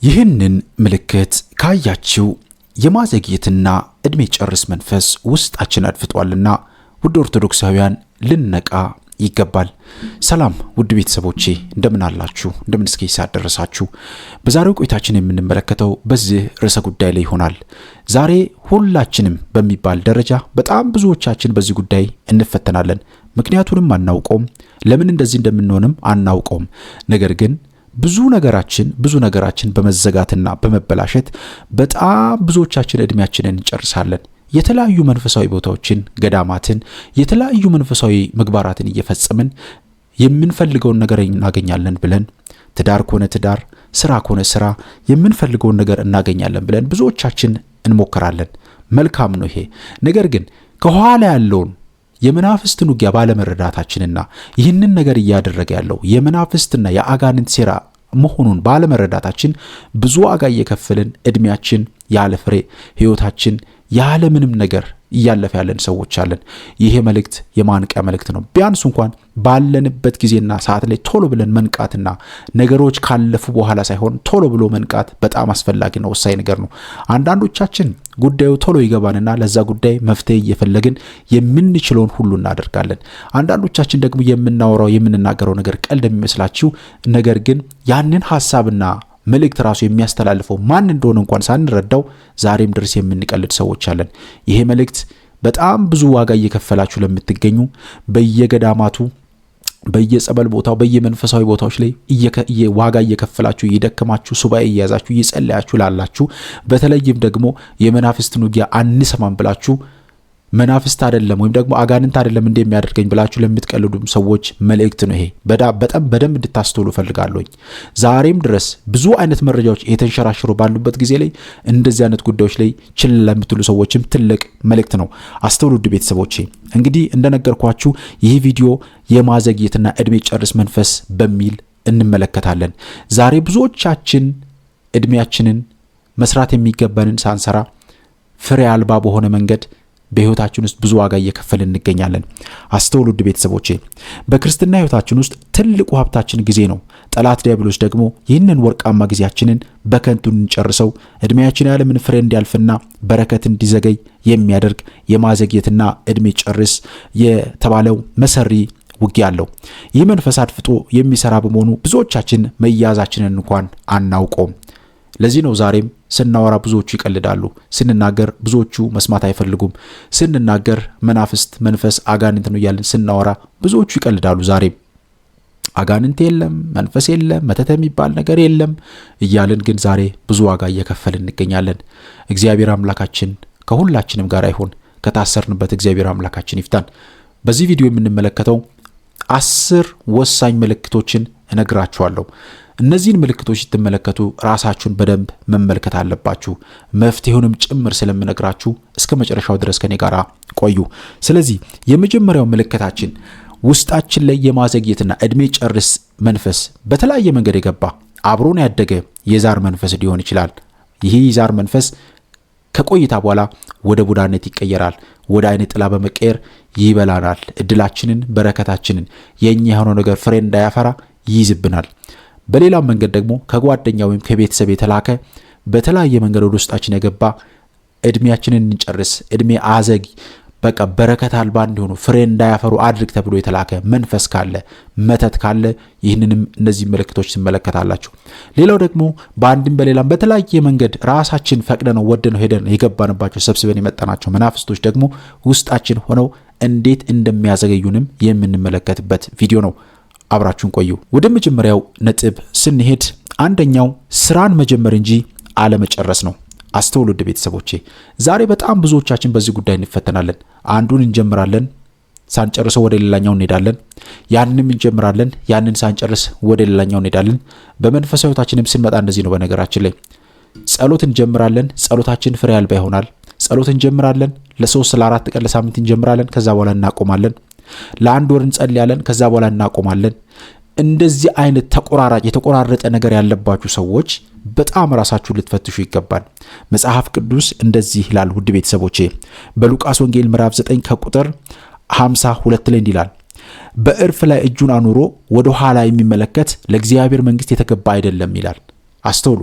ይህንን ምልክት ካያችሁ የማዘግየትና እድሜ ጨርስ መንፈስ ውስጣችን አድፍጧልና ውድ ኦርቶዶክሳውያን ልንነቃ ይገባል። ሰላም ውድ ቤተሰቦቼ እንደምን አላችሁ? እንደምን እስከ ይሳት ደረሳችሁ? በዛሬው ቆይታችን የምንመለከተው በዚህ ርዕሰ ጉዳይ ላይ ይሆናል። ዛሬ ሁላችንም በሚባል ደረጃ በጣም ብዙዎቻችን በዚህ ጉዳይ እንፈተናለን። ምክንያቱንም አናውቀውም፣ ለምን እንደዚህ እንደምንሆንም አናውቀውም። ነገር ግን ብዙ ነገራችን በመዘጋትና በመበላሸት በጣም ብዙዎቻችን እድሜያችንን እንጨርሳለን። የተለያዩ መንፈሳዊ ቦታዎችን፣ ገዳማትን፣ የተለያዩ መንፈሳዊ ምግባራትን እየፈጸምን የምንፈልገውን ነገር እናገኛለን ብለን ትዳር ከሆነ ትዳር፣ ስራ ከሆነ ስራ የምንፈልገውን ነገር እናገኛለን ብለን ብዙዎቻችን እንሞክራለን። መልካም ነው ይሄ። ነገር ግን ከኋላ ያለውን የመናፍስትን ውጊያ ባለመረዳታችንና ይህንን ነገር እያደረገ ያለው የመናፍስትና የአጋንንት ሴራ መሆኑን ባለመረዳታችን ብዙ ዋጋ እየከፈልን እድሜያችን ያለ ፍሬ ህይወታችን ያለ ምንም ነገር እያለፈ ያለን ሰዎች አለን። ይሄ መልእክት የማንቂያ መልእክት ነው። ቢያንስ እንኳን ባለንበት ጊዜና ሰዓት ላይ ቶሎ ብለን መንቃትና ነገሮች ካለፉ በኋላ ሳይሆን ቶሎ ብሎ መንቃት በጣም አስፈላጊ ነው፣ ወሳኝ ነገር ነው። አንዳንዶቻችን ጉዳዩ ቶሎ ይገባንና ለዛ ጉዳይ መፍትሄ እየፈለግን የምንችለውን ሁሉ እናደርጋለን። አንዳንዶቻችን ደግሞ የምንናገረው ነገር ቀልድ የሚመስላችሁ፣ ነገር ግን ያንን ሐሳብና መልእክት ራሱ የሚያስተላልፈው ማን እንደሆነ እንኳን ሳንረዳው ዛሬም ድረስ የምንቀልድ ሰዎች አለን። ይሄ መልእክት በጣም ብዙ ዋጋ እየከፈላችሁ ለምትገኙ በየገዳማቱ፣ በየጸበል ቦታው፣ በየመንፈሳዊ ቦታዎች ላይ ዋጋ እየከፈላችሁ እየደከማችሁ ሱባኤ እያያዛችሁ እየጸለያችሁ ላላችሁ፣ በተለይም ደግሞ የመናፍስትን ውጊያ አንሰማም ብላችሁ መናፍስት አይደለም ወይም ደግሞ አጋንንት አይደለም እንደሚያደርገኝ ብላችሁ ለምትቀልዱም ሰዎች መልእክት ነው ይሄ። በጣም በደንብ እንድታስተውሉ ፈልጋለሁኝ። ዛሬም ድረስ ብዙ አይነት መረጃዎች የተንሸራሸሩ ባሉበት ጊዜ ላይ እንደዚህ አይነት ጉዳዮች ላይ ችላ ለምትሉ ሰዎችም ትልቅ መልእክት ነው። አስተውሉ ውድ ቤተሰቦቼ። እንግዲህ እንደነገርኳችሁ ይህ ቪዲዮ የማዘግየትና እድሜ ጨርስ መንፈስ በሚል እንመለከታለን። ዛሬ ብዙዎቻችን እድሜያችንን መስራት የሚገባንን ሳንሰራ ፍሬ አልባ በሆነ መንገድ በህይወታችን ውስጥ ብዙ ዋጋ እየከፈልን እንገኛለን። አስተውሉ ውድ ቤተሰቦቼ። በክርስትና ህይወታችን ውስጥ ትልቁ ሀብታችን ጊዜ ነው። ጠላት ዲያብሎስ ደግሞ ይህንን ወርቃማ ጊዜያችንን በከንቱ እንጨርሰው እድሜያችን ያለ ምን ፍሬ እንዲያልፍና በረከት እንዲዘገይ የሚያደርግ የማዘግየትና እድሜ ጨርስ የተባለው መሰሪ ውጊያ አለው። ይህ መንፈስ አድፍጦ የሚሰራ በመሆኑ ብዙዎቻችን መያዛችንን እንኳን አናውቀውም። ለዚህ ነው ዛሬም ስናወራ ብዙዎቹ ይቀልዳሉ፣ ስንናገር ብዙዎቹ መስማት አይፈልጉም። ስንናገር መናፍስት፣ መንፈስ፣ አጋንንት ነው እያልን ስናወራ ብዙዎቹ ይቀልዳሉ። ዛሬም አጋንንት የለም፣ መንፈስ የለም፣ መተት የሚባል ነገር የለም እያልን ግን ዛሬ ብዙ ዋጋ እየከፈልን እንገኛለን። እግዚአብሔር አምላካችን ከሁላችንም ጋር ይሁን። ከታሰርንበት እግዚአብሔር አምላካችን ይፍታን። በዚህ ቪዲዮ የምንመለከተው 10 ወሳኝ ምልክቶችን እነግራችኋለሁ። እነዚህን ምልክቶች ስትመለከቱ ራሳችሁን በደንብ መመልከት አለባችሁ። መፍትሄውንም ጭምር ስለምነግራችሁ እስከ መጨረሻው ድረስ ከኔ ጋር ቆዩ። ስለዚህ የመጀመሪያው ምልክታችን ውስጣችን ላይ የማዘግየትና እድሜ ጨርስ መንፈስ በተለያየ መንገድ የገባ አብሮን ያደገ የዛር መንፈስ ሊሆን ይችላል። ይህ የዛር መንፈስ ከቆይታ በኋላ ወደ ቡዳነት ይቀየራል። ወደ አይነ ጥላ በመቀየር ይበላናል። እድላችንን፣ በረከታችንን፣ የኛ የሆነው ነገር ፍሬ እንዳያፈራ ይይዝብናል። በሌላ መንገድ ደግሞ ከጓደኛ ወይም ከቤተሰብ የተላከ በተለያየ መንገድ ወደ ውስጣችን የገባ እድሜያችንን እንጨርስ፣ እድሜ አዘግ፣ በቃ በረከት አልባ እንዲሆኑ ፍሬ እንዳያፈሩ አድርግ ተብሎ የተላከ መንፈስ ካለ፣ መተት ካለ ይህንንም እነዚህ ምልክቶች ትመለከታላችሁ። ሌላው ደግሞ በአንድም በሌላም በተለያየ መንገድ ራሳችን ፈቅደነው ወደነው ሄደን የገባንባቸው ሰብስበን የመጣናቸው መናፍስቶች ደግሞ ውስጣችን ሆነው እንዴት እንደሚያዘገዩንም የምንመለከትበት ቪዲዮ ነው። አብራችሁን ቆዩ። ወደ መጀመሪያው ነጥብ ስንሄድ አንደኛው ስራን መጀመር እንጂ አለመጨረስ ነው። አስተውሉ ውድ ቤተሰቦቼ። ዛሬ በጣም ብዙዎቻችን በዚህ ጉዳይ እንፈተናለን። አንዱን እንጀምራለን፣ ሳንጨርሰው ወደ ሌላኛው እንሄዳለን። ያንንም እንጀምራለን፣ ያንን ሳንጨርስ ወደ ሌላኛው እንሄዳለን። በመንፈሳዊ ህይወታችንም ስንመጣ እንደዚህ ነው። በነገራችን ላይ ጸሎት እንጀምራለን፣ ጸሎታችን ፍሬ አልባ ይሆናል። ጸሎት እንጀምራለን፣ ለ3 ለ4 ቀን ለሳምንት እንጀምራለን፣ ከዛ በኋላ እናቆማለን። ለአንድ ወር እንጸልያለን፣ ከዛ በኋላ እናቆማለን። እንደዚህ አይነት የተቆራረጠ ነገር ያለባችሁ ሰዎች በጣም ራሳችሁን ልትፈትሹ ይገባል። መጽሐፍ ቅዱስ እንደዚህ ይላል ውድ ቤተሰቦቼ። በሉቃስ ወንጌል ምዕራፍ 9 ከቁጥር 52 ላይ እንዲላል፣ በእርፍ ላይ እጁን አኑሮ ወደ ኋላ የሚመለከት ለእግዚአብሔር መንግስት የተገባ አይደለም ይላል። አስተውሉ።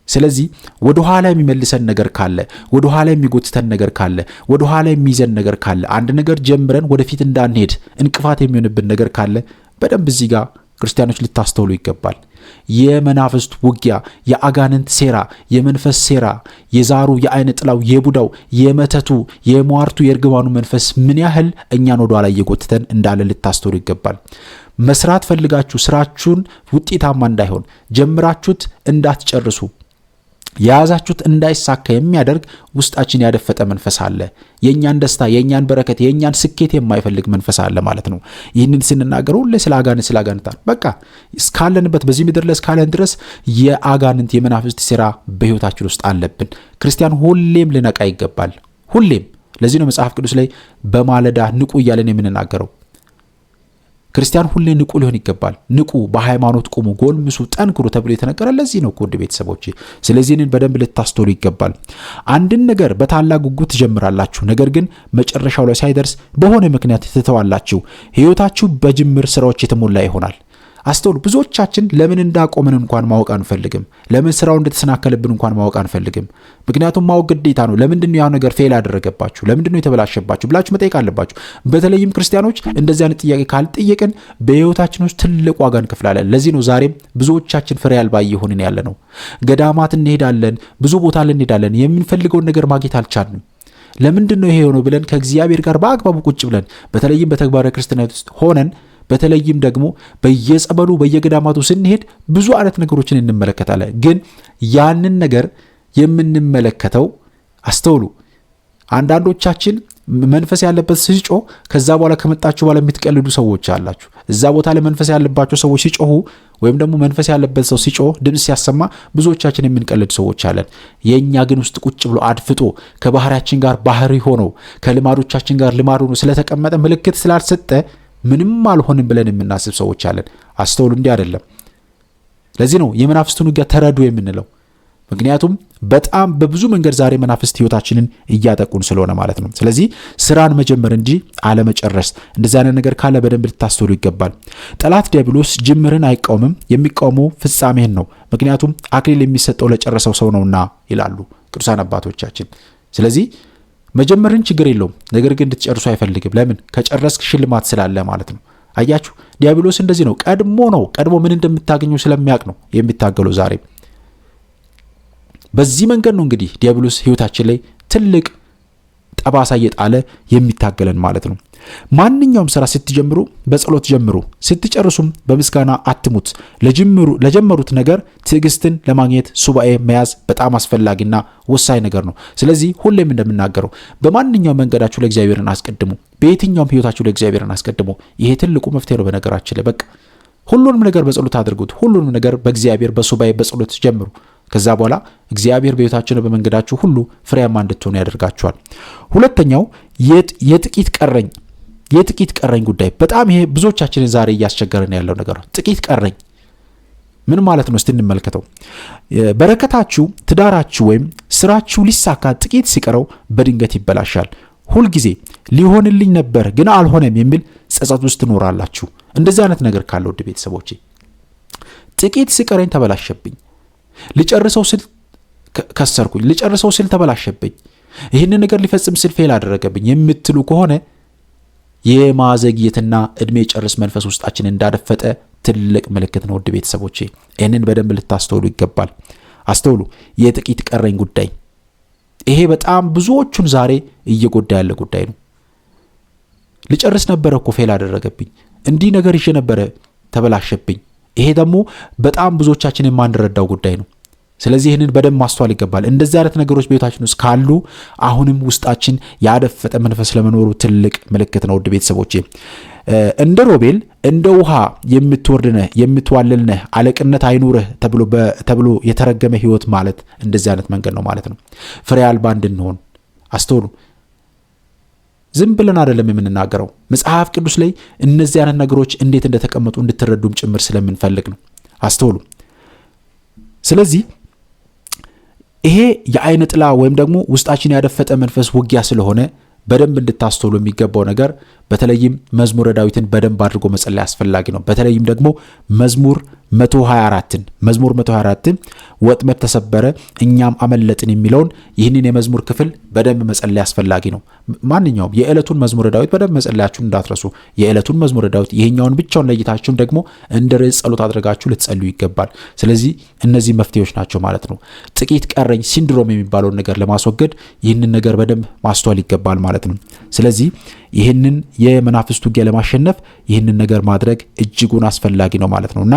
ስለዚህ ወደ ኋላ የሚመልሰን ነገር ካለ፣ ወደ ኋላ የሚጎትተን ነገር ካለ፣ ወደ ኋላ የሚይዘን ነገር ካለ፣ አንድ ነገር ጀምረን ወደፊት እንዳንሄድ እንቅፋት የሚሆንብን ነገር ካለ በደንብ እዚህ ጋር ክርስቲያኖች ልታስተውሉ ይገባል። የመናፍስት ውጊያ፣ የአጋንንት ሴራ፣ የመንፈስ ሴራ፣ የዛሩ፣ የአይነ ጥላው፣ የቡዳው፣ የመተቱ፣ የሟርቱ፣ የእርግማኑ መንፈስ ምን ያህል እኛን ወደ ኋላ እየጎትተን እንዳለ ልታስተውሉ ይገባል። መስራት ፈልጋችሁ ስራችሁን ውጤታማ እንዳይሆን ጀምራችሁት እንዳትጨርሱ የያዛችሁት እንዳይሳካ የሚያደርግ ውስጣችን ያደፈጠ መንፈስ አለ። የኛን ደስታ፣ የኛን በረከት፣ የኛን ስኬት የማይፈልግ መንፈስ አለ ማለት ነው። ይህንን ስንናገር ሁሌ ስለ አጋንንት በቃ እስካለንበት በዚህ ምድር ላይ እስካለን ድረስ የአጋንንት የመናፍስት ሥራ በህይወታችን ውስጥ አለብን። ክርስቲያን ሁሌም ልነቃ ይገባል። ሁሌም። ለዚህ ነው መጽሐፍ ቅዱስ ላይ በማለዳ ንቁ እያለን የምንናገረው። ክርስቲያን ሁሌ ንቁ ሊሆን ይገባል። ንቁ፣ በሃይማኖት ቁሙ፣ ጎልምሱ፣ ጠንክሩ ተብሎ የተነገረ ለዚህ ነው ውድ ቤተሰቦቼ። ስለዚህ እኔን በደንብ ልታስተውሉ ይገባል። አንድን ነገር በታላቅ ጉጉት ትጀምራላችሁ፣ ነገር ግን መጨረሻው ላይ ሳይደርስ በሆነ ምክንያት ትተዋላችሁ። ህይወታችሁ በጅምር ስራዎች የተሞላ ይሆናል። አስተውሉ። ብዙዎቻችን ለምን እንዳቆምን እንኳን ማወቅ አንፈልግም። ለምን ስራው እንደተሰናከለብን እንኳን ማወቅ አንፈልግም። ምክንያቱም ማወቅ ግዴታ ነው። ለምንድነው ያ ነገር ፌል ያደረገባችሁ? ለምንድነው የተበላሸባችሁ ብላችሁ መጠየቅ አለባችሁ። በተለይም ክርስቲያኖች እንደዚህ አይነት ጥያቄ ካልጠየቅን በህይወታችን ውስጥ ትልቅ ዋጋ እንከፍላለን። ለዚህ ነው ዛሬም ብዙዎቻችን ፍሬ አልባ እየሆንን ያለ ነው። ገዳማት እንሄዳለን፣ ብዙ ቦታ እንሄዳለን፣ የምንፈልገውን ነገር ማግኘት አልቻልንም። ለምንድነው ይሄ የሆነው ብለን ከእግዚአብሔር ጋር በአግባቡ ቁጭ ብለን በተለይም በተግባረ ክርስትና ውስጥ ሆነን በተለይም ደግሞ በየጸበሉ በየገዳማቱ ስንሄድ ብዙ አይነት ነገሮችን እንመለከታለን። ግን ያንን ነገር የምንመለከተው አስተውሉ፣ አንዳንዶቻችን መንፈስ ያለበት ሲጮህ ከዛ በኋላ ከመጣችሁ በኋላ የምትቀልዱ ሰዎች አላችሁ። እዛ ቦታ ላይ መንፈስ ያለባቸው ሰዎች ሲጮሁ ወይም ደግሞ መንፈስ ያለበት ሰው ሲጮህ ድምፅ ሲያሰማ ብዙዎቻችን የምንቀልድ ሰዎች አለን። የኛ ግን ውስጥ ቁጭ ብሎ አድፍጦ ከባህሪያችን ጋር ባህሪ ሆኖ ከልማዶቻችን ጋር ልማድ ሆኖ ስለተቀመጠ ምልክት ስላልሰጠ ምንም አልሆንም ብለን የምናስብ ሰዎች አለን። አስተውሉ፣ እንዲህ አይደለም። ለዚህ ነው የመናፍስቱን ውጊያ ተረዱ የምንለው። ምክንያቱም በጣም በብዙ መንገድ ዛሬ መናፍስት ህይወታችንን እያጠቁን ስለሆነ ማለት ነው። ስለዚህ ስራን መጀመር እንጂ አለመጨረስ፣ እንደዚህ አይነት ነገር ካለ በደንብ ልታስተውሉ ይገባል። ጠላት ዲያብሎስ ጅምርን አይቃወምም፣ የሚቃወመው ፍጻሜህን ነው። ምክንያቱም አክሊል የሚሰጠው ለጨረሰው ሰው ነውና ይላሉ ቅዱሳን አባቶቻችን። ስለዚህ መጀመርን ችግር የለውም፣ ነገር ግን እንድትጨርሱ አይፈልግም። ለምን? ከጨረስክ ሽልማት ስላለ ማለት ነው። አያችሁ፣ ዲያብሎስ እንደዚህ ነው። ቀድሞ ምን እንደምታገኙ ስለሚያውቅ ነው የሚታገለው። ዛሬ በዚህ መንገድ ነው እንግዲህ ዲያብሎስ ህይወታችን ላይ ትልቅ ጠባሳ እየጣለ የሚታገለን ማለት ነው። ማንኛውም ስራ ስትጀምሩ በጸሎት ጀምሩ፣ ስትጨርሱም በምስጋና አትሙት። ለጀመሩት ነገር ትዕግስትን ለማግኘት ሱባኤ መያዝ በጣም አስፈላጊና ወሳኝ ነገር ነው። ስለዚህ ሁሌም እንደምናገረው በማንኛውም መንገዳችሁ ለእግዚአብሔርን አስቀድሙ፣ በየትኛውም ህይወታችሁ ለእግዚአብሔርን አስቀድሙ። ይሄ ትልቁ መፍትሄ ነው። በነገራችን ላይ በቃ ሁሉንም ነገር በጸሎት አድርጉት። ሁሉንም ነገር በእግዚአብሔር በሱባኤ በጸሎት ጀምሩ። ከዛ በኋላ እግዚአብሔር በህይወታችሁ በመንገዳችሁ ሁሉ ፍሬያማ እንድትሆኑ ያደርጋችኋል። ሁለተኛው የጥቂት ቀረኝ ጉዳይ በጣም ይሄ ብዙዎቻችንን ዛሬ እያስቸገረን ያለው ነገር ነው። ጥቂት ቀረኝ ምን ማለት ነው? እስቲ እንመልከተው። በረከታችሁ፣ ትዳራችሁ ወይም ስራችሁ ሊሳካ ጥቂት ሲቀረው በድንገት ይበላሻል። ሁልጊዜ ሊሆንልኝ ነበር ግን አልሆነም የሚል ጸጸት ውስጥ ትኖራላችሁ። እንደዚህ አይነት ነገር ካለ ውድ ቤተሰቦቼ ጥቂት ሲቀረኝ ተበላሸብኝ፣ ልጨርሰው ስል ከሰርኩኝ፣ ልጨርሰው ስል ተበላሸብኝ፣ ይህንን ነገር ሊፈጽም ስል ፌል አደረገብኝ የምትሉ ከሆነ የማዘግየትና እድሜ ጨርስ መንፈስ ውስጣችን እንዳደፈጠ ትልቅ ምልክት ነው ውድ ቤተሰቦቼ። ይህንን በደንብ ልታስተውሉ ይገባል። አስተውሉ። የጥቂት ቀረኝ ጉዳይ ይሄ በጣም ብዙዎቹን ዛሬ እየጎዳ ያለ ጉዳይ ነው። ልጨርስ ነበረ እኮ ፌል አደረገብኝ፣ እንዲህ ነገር ይዤ ነበረ ተበላሸብኝ። ይሄ ደግሞ በጣም ብዙዎቻችን የማንረዳው ጉዳይ ነው። ስለዚህ ይህንን በደንብ ማስተዋል ይገባል። እንደዚህ አይነት ነገሮች በህይወታችን ውስጥ ካሉ አሁንም ውስጣችን ያደፈጠ መንፈስ ለመኖሩ ትልቅ ምልክት ነው ውድ ቤተሰቦቼ። እንደ ሮቤል እንደ ውሃ የምትወርድነህ የምትዋልልነህ አለቅነት አይኑርህ ተብሎ የተረገመ ህይወት ማለት እንደዚህ አይነት መንገድ ነው ማለት ነው። ፍሬ አልባ እንድንሆን አስተውሉ። ዝም ብለን አይደለም የምንናገረው። መጽሐፍ ቅዱስ ላይ እነዚህ አይነት ነገሮች እንዴት እንደተቀመጡ እንድትረዱም ጭምር ስለምንፈልግ ነው። አስተውሉ። ስለዚህ ይሄ የአይነ ጥላ ወይም ደግሞ ውስጣችን ያደፈጠ መንፈስ ውጊያ ስለሆነ በደንብ እንድታስተውሉ የሚገባው ነገር በተለይም መዝሙረ ዳዊትን በደንብ አድርጎ መጸለይ አስፈላጊ ነው። በተለይም ደግሞ መዝሙር 124ን መዝሙር 124ን ወጥመድ ተሰበረ እኛም አመለጥን የሚለውን ይህንን የመዝሙር ክፍል በደንብ መጸለይ አስፈላጊ ነው። ማንኛውም የዕለቱን መዝሙረ ዳዊት በደንብ መጸለያችሁን እንዳትረሱ። የዕለቱን መዝሙረ ዳዊት ይሄኛውን ብቻውን ለይታችሁም ደግሞ እንደ ርዕስ ጸሎት አድርጋችሁ ልትጸልዩ ይገባል። ስለዚህ እነዚህ መፍትሄዎች ናቸው ማለት ነው። ጥቂት ቀረኝ ሲንድሮም የሚባለውን ነገር ለማስወገድ ይህንን ነገር በደንብ ማስተዋል ይገባል ማለት ነው። ስለዚህ ይህንን የመናፍስት ውጊያ ለማሸነፍ ይህንን ነገር ማድረግ እጅጉን አስፈላጊ ነው ማለት ነውና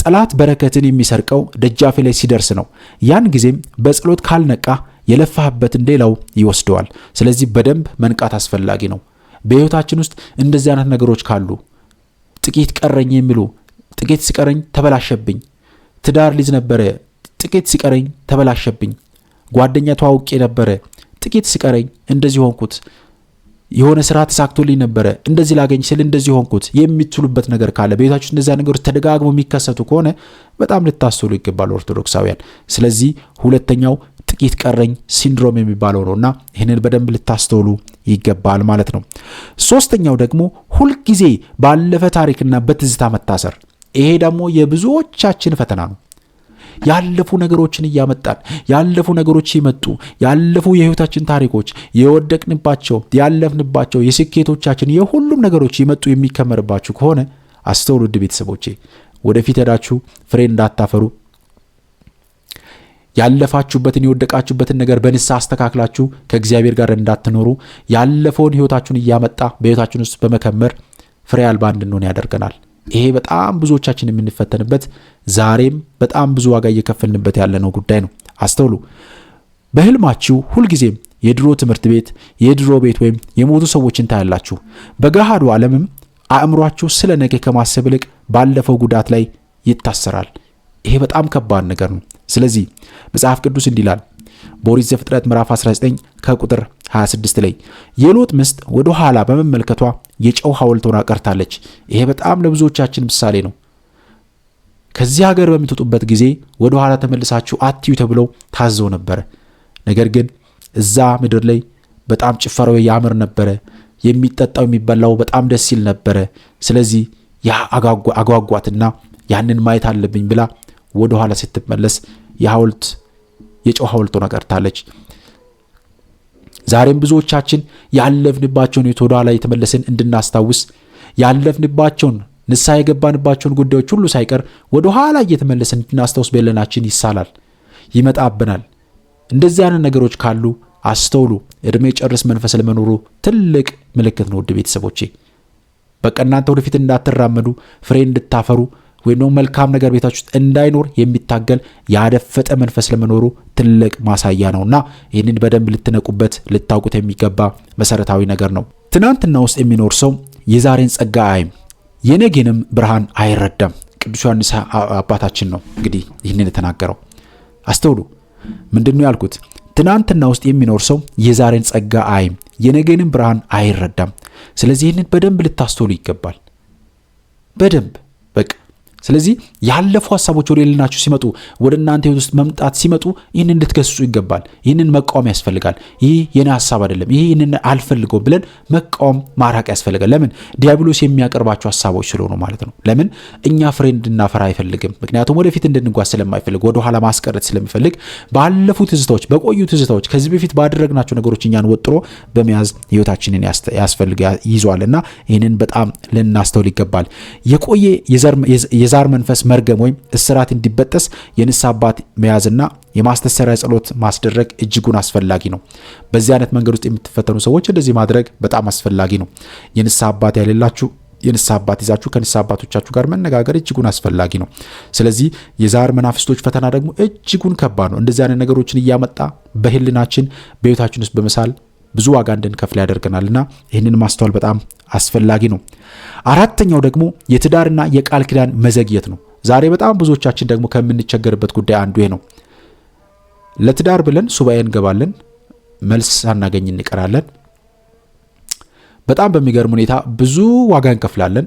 ጠላት በረከትን የሚሰርቀው ደጃፍ ላይ ሲደርስ ነው። ያን ጊዜም በጸሎት ካልነቃ የለፋህበትን ሌላው ይወስደዋል። ስለዚህ በደንብ መንቃት አስፈላጊ ነው። በህይወታችን ውስጥ እንደዚህ አይነት ነገሮች ካሉ ጥቂት ቀረኝ የሚሉ ጥቂት ሲቀረኝ ተበላሸብኝ፣ ትዳር ልጅ ነበረ ጥቂት ሲቀረኝ ተበላሸብኝ፣ ጓደኛ ተዋውቄ ነበረ ጥቂት ሲቀረኝ እንደዚህ ሆንኩት፣ የሆነ ስራ ተሳክቶልኝ ነበረ እንደዚህ ላገኝ ስል እንደዚህ ሆንኩት የሚትሉበት ነገር ካለ በህይወታችሁ እንደዛ ነገሮች ተደጋግመው የሚከሰቱ ከሆነ በጣም ልታስተውሉ ይገባል ኦርቶዶክሳውያን። ስለዚህ ሁለተኛው ጥቂት ቀረኝ ሲንድሮም የሚባለው ነውና ይህንን በደንብ ልታስተውሉ ይገባል ማለት ነው። ሶስተኛው ደግሞ ሁልጊዜ ባለፈ ታሪክና በትዝታ መታሰር። ይሄ ደግሞ የብዙዎቻችን ፈተና ነው። ያለፉ ነገሮችን እያመጣን ያለፉ ነገሮች ይመጡ ያለፉ የህይወታችን ታሪኮች የወደቅንባቸው ያለፍንባቸው የስኬቶቻችን የሁሉም ነገሮች ይመጡ የሚከመርባችሁ ከሆነ አስተውሉ ውድ ቤተሰቦቼ። ወደፊት ሄዳችሁ ፍሬ እንዳታፈሩ ያለፋችሁበትን የወደቃችሁበትን ነገር በንስሐ አስተካክላችሁ ከእግዚአብሔር ጋር እንዳትኖሩ ያለፈውን ህይወታችሁን እያመጣ በህይወታችን ውስጥ በመከመር ፍሬ አልባ እንድንሆን ያደርገናል። ይሄ በጣም ብዙዎቻችን የምንፈተንበት ዛሬም በጣም ብዙ ዋጋ እየከፈልንበት ያለነው ጉዳይ ነው። አስተውሉ። በህልማችሁ ሁልጊዜም የድሮ ትምህርት ቤት፣ የድሮ ቤት ወይም የሞቱ ሰዎችን ታያላችሁ። በገሃዱ ዓለምም አእምሯችሁ ስለ ነገ ከማሰብ ይልቅ ባለፈው ጉዳት ላይ ይታሰራል። ይሄ በጣም ከባድ ነገር ነው። ስለዚህ መጽሐፍ ቅዱስ እንዲህ ይላል በኦሪት ዘፍጥረት ምዕራፍ 19 ከቁጥር 26 ላይ የሎጥ ሚስት ወደ ኋላ በመመልከቷ የጨው ሐውልት ሆና ቀርታለች። ይሄ በጣም ለብዙዎቻችን ምሳሌ ነው። ከዚህ ሀገር በምትወጡበት ጊዜ ወደ ኋላ ተመልሳችሁ አትዩ ተብለው ታዘው ነበር። ነገር ግን እዛ ምድር ላይ በጣም ጭፈራው ያምር ነበረ፣ የሚጠጣው የሚበላው በጣም ደስ ይል ነበረ። ስለዚህ ያ አጓጓትና ያንን ማየት አለብኝ ብላ ወደ ኋላ ስትመለስ የጨው ሐውልት ሆና ቀርታለች። ዛሬም ብዙዎቻችን ያለፍንባቸውን ወደ ኋላ የተመለስን እንድናስታውስ ያለፍንባቸውን ንስሐ የገባንባቸውን ጉዳዮች ሁሉ ሳይቀር ወደ ኋላ እየተመለስን እንድናስታውስ በለናችን ይሳላል፣ ይመጣብናል። እንደዚህ አይነት ነገሮች ካሉ አስተውሉ። እድሜ ጨርስ መንፈስ ለመኖሩ ትልቅ ምልክት ነው ውድ ቤተሰቦቼ። በቃ እናንተ ወደፊት እንዳትራመዱ ፍሬ እንድታፈሩ ወይም ደግሞ መልካም ነገር ቤታችሁ ውስጥ እንዳይኖር የሚታገል ያደፈጠ መንፈስ ለመኖሩ ትልቅ ማሳያ ነውና ይህንን በደንብ ልትነቁበት ልታውቁት የሚገባ መሰረታዊ ነገር ነው። ትናንትና ውስጥ የሚኖር ሰው የዛሬን ጸጋ አያይም፣ የነገንም ብርሃን አይረዳም። ቅዱስ ዮሐንስ አባታችን ነው እንግዲህ ይህንን የተናገረው። አስተውሉ። ምንድነው ያልኩት? ትናንትና ውስጥ የሚኖር ሰው የዛሬን ጸጋ አያይም፣ የነገንም ብርሃን አይረዳም። ስለዚህ ይህንን በደንብ ልታስተውሉ ይገባል። በደንብ በቃ ስለዚህ ያለፉ ሐሳቦች ወደ ሌላችሁ ሲመጡ ወደ እናንተ ህይወት ውስጥ መምጣት ሲመጡ ይህንን ልትገስጹ ይገባል። ይህንን መቃወም ያስፈልጋል። ይህ የኔ ሐሳብ አይደለም፣ ይህንን አልፈልገው ብለን መቃወም ማራቅ ያስፈልጋል። ለምን? ዲያብሎስ የሚያቀርባቸው ሐሳቦች ስለሆኑ ማለት ነው። ለምን? እኛ ፍሬ እንድናፈራ አይፈልግም። ምክንያቱም ወደፊት እንድንጓዝ ስለማይፈልግ፣ ወደ ኋላ ማስቀረት ስለሚፈልግ ባለፉ ትዝታዎች፣ በቆዩ ትዝታዎች ከዚህ በፊት ባደረግናቸው ነገሮች እኛን ወጥሮ በመያዝ ህይወታችንን ይዟልና ይህንን በጣም ልናስተውል ይገባል። የቆየ የዛር መንፈስ መርገም ወይም እስራት እንዲበጠስ የንስሐ አባት መያዝና የማስተሰሪያ ጸሎት ማስደረግ እጅጉን አስፈላጊ ነው። በዚህ አይነት መንገድ ውስጥ የምትፈተኑ ሰዎች እንደዚህ ማድረግ በጣም አስፈላጊ ነው። የንስሐ አባት ያሌላችሁ የንስሐ አባት ይዛችሁ ከንስሐ አባቶቻችሁ ጋር መነጋገር እጅጉን አስፈላጊ ነው። ስለዚህ የዛር መናፍስቶች ፈተና ደግሞ እጅጉን ከባድ ነው። እንደዚህ አይነት ነገሮችን እያመጣ በህልናችን በህይወታችን ውስጥ በመሳል ብዙ ዋጋ እንድንከፍል ያደርገናልና ይህንን ማስተዋል በጣም አስፈላጊ ነው። አራተኛው ደግሞ የትዳርና የቃል ኪዳን መዘግየት ነው። ዛሬ በጣም ብዙዎቻችን ደግሞ ከምንቸገርበት ጉዳይ አንዱ ይሄ ነው። ለትዳር ብለን ሱባኤ እንገባለን፣ መልስ ሳናገኝ እንቀራለን። በጣም በሚገርም ሁኔታ ብዙ ዋጋ እንከፍላለን።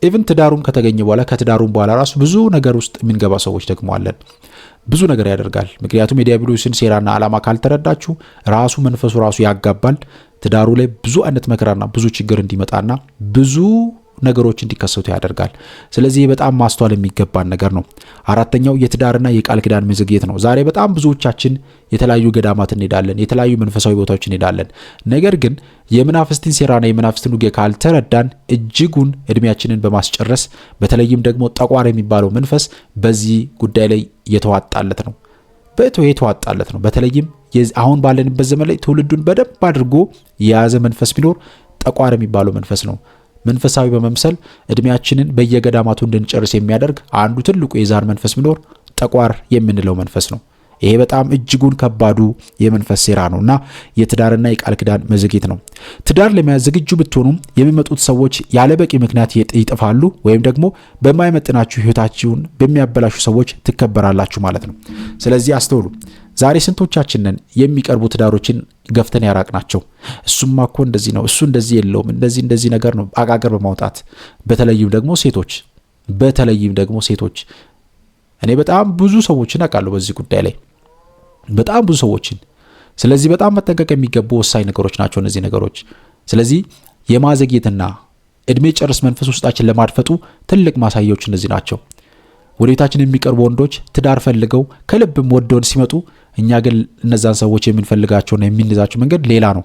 ኢቭን ትዳሩም ከተገኘ በኋላ ከትዳሩም በኋላ ራሱ ብዙ ነገር ውስጥ የምንገባ ሰዎች ደግሞ አለን። ብዙ ነገር ያደርጋል። ምክንያቱም የዲያብሎስን ሴራና ዓላማ ካልተረዳችሁ ራሱ መንፈሱ ራሱ ያጋባል። ትዳሩ ላይ ብዙ አይነት መከራና ብዙ ችግር እንዲመጣና ብዙ ነገሮች እንዲከሰቱ ያደርጋል። ስለዚህ በጣም ማስተዋል የሚገባን ነገር ነው። አራተኛው የትዳርና የቃል ኪዳን መዘግየት ነው። ዛሬ በጣም ብዙዎቻችን የተለያዩ ገዳማት እንሄዳለን፣ የተለያዩ መንፈሳዊ ቦታዎች እንሄዳለን። ነገር ግን የመናፍስትን ሴራና የመናፍስትን ውጊያ ካልተረዳን እጅጉን እድሜያችንን በማስጨረስ በተለይም ደግሞ ጠቋር የሚባለው መንፈስ በዚህ ጉዳይ ላይ የተዋጣለት ነው። የተዋጣለት ነው። በተለይም አሁን ባለንበት ዘመን ላይ ትውልዱን በደንብ አድርጎ የያዘ መንፈስ ቢኖር ጠቋር የሚባለው መንፈስ ነው። መንፈሳዊ በመምሰል እድሜያችንን በየገዳማቱ እንድንጨርስ የሚያደርግ አንዱ ትልቁ የዛር መንፈስ ቢኖር ጠቋር የምንለው መንፈስ ነው። ይሄ በጣም እጅጉን ከባዱ የመንፈስ ሴራ ነውና የትዳርና የቃል ኪዳን መዘግየት ነው። ትዳር ለመያዝ ዝግጁ ብትሆኑም የሚመጡት ሰዎች ያለ በቂ ምክንያት ይጠፋሉ፣ ወይም ደግሞ በማይመጥናችሁ ህይወታችሁን በሚያበላሹ ሰዎች ትከበራላችሁ ማለት ነው። ስለዚህ አስተውሉ። ዛሬ ስንቶቻችንን የሚቀርቡ ትዳሮችን ገፍተን ያራቅናቸው? እሱማ እኮ እንደዚህ ነው፣ እሱ እንደዚህ የለውም፣ እንደዚህ ነገር ነው አቃቀር በማውጣት በተለይም ደግሞ ሴቶች እኔ በጣም ብዙ ሰዎችን አውቃለሁ በዚህ ጉዳይ ላይ በጣም ብዙ ሰዎችን። ስለዚህ በጣም መጠንቀቅ የሚገቡ ወሳኝ ነገሮች ናቸው እነዚህ ነገሮች። ስለዚህ የማዘግየትና እድሜ ጨርስ መንፈስ ውስጣችን ለማድፈጡ ትልቅ ማሳያዎች እነዚህ ናቸው። ወደ ቤታችን የሚቀርቡ ወንዶች ትዳር ፈልገው ከልብም ወደውን ሲመጡ እኛ ግን እነዛን ሰዎች የምንፈልጋቸውና የምንይዛቸው መንገድ ሌላ ነው።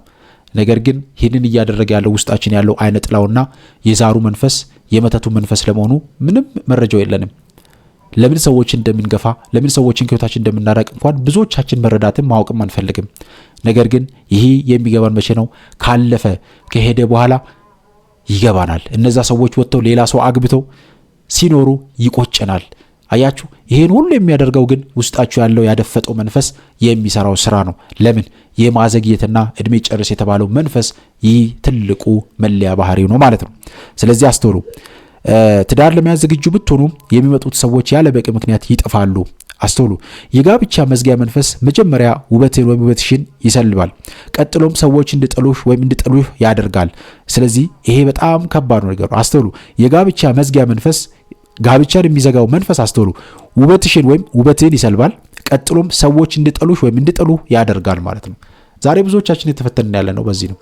ነገር ግን ይህንን እያደረገ ያለው ውስጣችን ያለው አይነ ጥላውና የዛሩ መንፈስ የመተቱ መንፈስ ለመሆኑ ምንም መረጃው የለንም። ለምን ሰዎችን እንደምንገፋ ለምን ሰዎችን ከህይወታችን እንደምናራቅ እንኳን ብዙዎቻችን መረዳትም ማወቅም አንፈልግም። ነገር ግን ይሄ የሚገባን መቼ ነው? ካለፈ ከሄደ በኋላ ይገባናል። እነዛ ሰዎች ወጥተው ሌላ ሰው አግብተው ሲኖሩ ይቆጨናል። አያችሁ፣ ይሄን ሁሉ የሚያደርገው ግን ውስጣችሁ ያለው ያደፈጠው መንፈስ የሚሰራው ስራ ነው። ለምን? የማዘግየትና እድሜ ጨርስ የተባለው መንፈስ ይህ ትልቁ መለያ ባህሪው ነው ማለት ነው። ስለዚህ አስተውሉ። ትዳር ለመያዝ ዝግጁ ብትሆኑ የሚመጡት ሰዎች ያለ በቂ ምክንያት ይጠፋሉ። አስተውሉ። የጋብቻ መዝጊያ መንፈስ መጀመሪያ ውበትን ወይም ውበትሽን ይሰልባል። ቀጥሎም ሰዎች እንዲጠሉህ ያደርጋል። ስለዚህ ይሄ በጣም ከባድ ነገር ነው። አስተውሉ። የጋብቻ መዝጊያ መንፈስ ጋብቻን የሚዘጋው መንፈስ አስተውሉ፣ ውበትሽን ወይም ውበትን ይሰልባል። ቀጥሎም ሰዎች እንዲጠሉህ ያደርጋል ማለት ነው። ዛሬ ብዙዎቻችን የተፈተንን ያለ ነው በዚህ ነው።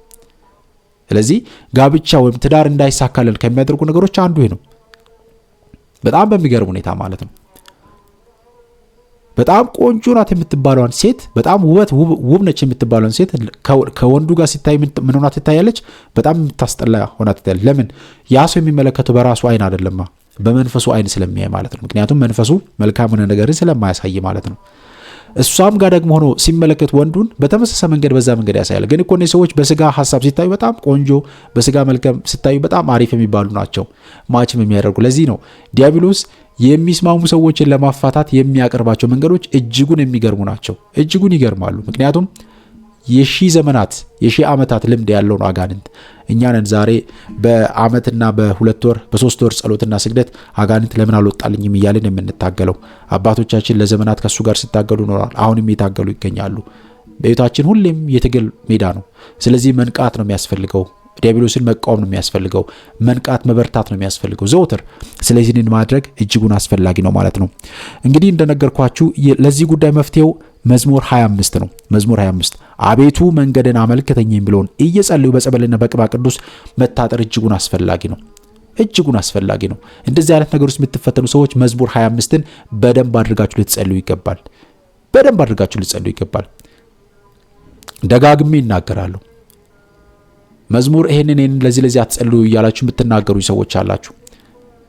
ስለዚህ ጋብቻ ወይም ትዳር እንዳይሳካልን ከሚያደርጉ ነገሮች አንዱ ይሄ ነው። በጣም በሚገርም ሁኔታ ማለት ነው። በጣም ቆንጆ ናት የምትባለውን ሴት በጣም ውብ ነች የምትባለውን ሴት ከወንዱ ጋር ሲታይ ምን ሆና ትታያለች? በጣም የምታስጠላ ሆና ትታያለች። ለምን? ያ ሰው የሚመለከተው በራሱ አይን አይደለማ፣ በመንፈሱ አይን ስለሚያይ ማለት ነው። ምክንያቱም መንፈሱ መልካም ነገርን ስለማያሳይ ማለት ነው። እሷም ጋር ደግሞ ሆኖ ሲመለከት ወንዱን በተመሳሳይ መንገድ በዛ መንገድ ያሳያል። ግን እኮ እነዚህ ሰዎች በስጋ ሐሳብ ሲታዩ በጣም ቆንጆ፣ በስጋ መልካም ሲታዩ በጣም አሪፍ የሚባሉ ናቸው፣ ማችም የሚያደርጉ። ለዚህ ነው ዲያብሎስ የሚስማሙ ሰዎችን ለማፋታት የሚያቀርባቸው መንገዶች እጅጉን የሚገርሙ ናቸው። እጅጉን ይገርማሉ። ምክንያቱም የሺህ ዓመታት ልምድ ያለው ነው አጋንንት። እኛንን ዛሬ በአመትና በ2 ወር በ3 ወር ጸሎትና ስግደት አጋንንት ለምን አልወጣልኝም እያልን የምንታገለው። አባቶቻችን ለዘመናት ከሱ ጋር ሲታገሉ ኖረዋል። አሁንም የታገሉ ይገኛሉ። በቤታችን ሁሌም የትግል ሜዳ ነው። ስለዚህ መንቃት ነው የሚያስፈልገው። ዲያብሎስን መቃወም ነው የሚያስፈልገው። መንቃት መበርታት ነው የሚያስፈልገው ዘውትር። ስለዚህ ይህንን ማድረግ እጅጉን አስፈላጊ ነው ማለት ነው። እንግዲህ እንደነገርኳችሁ ለዚህ ጉዳይ መፍትሄው መዝሙር 25 ነው። መዝሙር 25 አቤቱ መንገድን አመልክተኝ የሚለውን እየጸለዩ በጸበልና በቅባ ቅዱስ መታጠር እጅጉን አስፈላጊ ነው። እጅጉን አስፈላጊ ነው። እንደዚህ አይነት ነገሮች የምትፈተኑ ሰዎች መዝሙር 25ን በደንብ አድርጋችሁ ልትጸልዩ ይገባል። በደንብ አድርጋችሁ ልትጸልዩ ይገባል። ደጋግሜ ይናገራሉ። መዝሙር ይሄንን ለዚህ አትጸልዩ እያላችሁ የምትናገሩ ሰዎች አላችሁ።